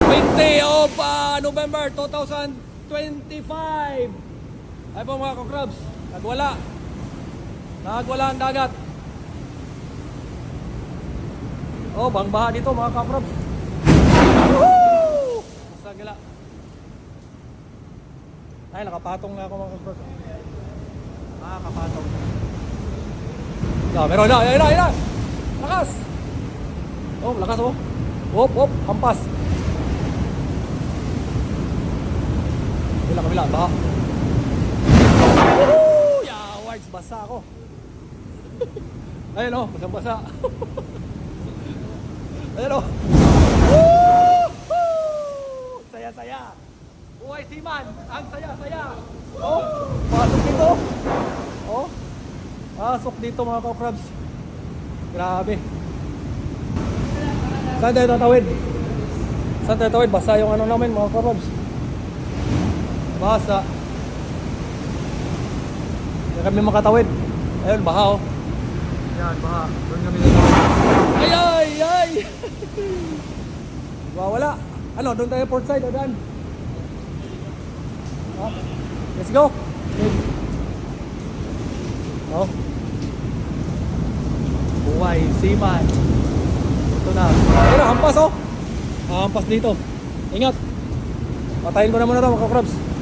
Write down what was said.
20 of November 2025. Ay po mga kakrabs, nagwala ang dagat. Oh, bang baha dito mga kakrabs. Woo! Sa gila. Ay, nakapatong na ako mga kakrabs. Kapatong. Meron na, ayun. Lakas. Oh, lakas oh. Hop, hampas. Kabila, baha. Woohoo! Yawards, basa ako. Ayun oh, basang-basa. Ayun oh. Woohoo! Saya-saya. Buhay Seaman, ang saya-saya. Oh, pasok dito. Oh, pasok dito mga kakrabs. Grabe. Saan tayo tatawid? Basa yung ano namin mga kakrabs. Basa. Hindi kami makatawid. Ayun, baha oh. Yan, baha. Doon kami tatawid. Ay! Wala. Ano, doon tayo port side, Adan. Let's go. Oh. Buhay Seaman. Ito na. Ayun, hampas oh. Hampas dito. Ingat. Patayin ko na muna ito mga kakrabs.